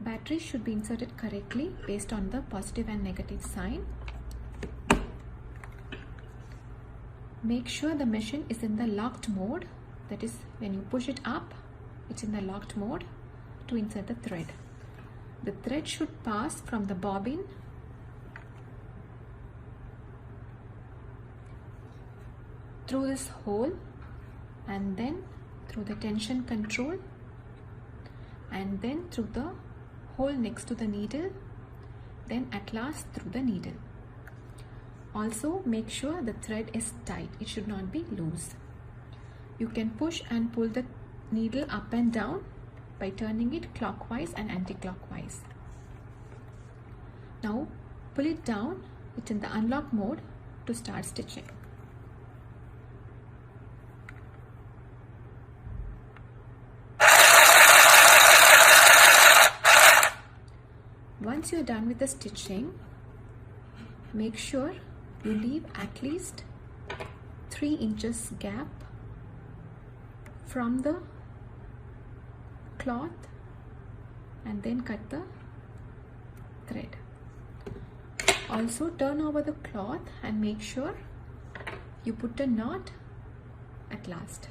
Batteries should be inserted correctly based on the positive and negative sign. Make sure the machine is in the locked mode, that is, when you push it up, it's in the locked mode to insert the thread. The thread should pass from the bobbin through this hole and then through the tension control and then through the hole next to the needle, then at last through the needle. Also make sure the thread is tight, it should not be loose. You can push and pull the needle up and down by turning it clockwise and anti-clockwise. Now pull it down, it's in the unlock mode to start stitching. Once you are done with the stitching, make sure you leave at least 3 inches gap from the cloth and then cut the thread. Also turn over the cloth and make sure you put a knot at last.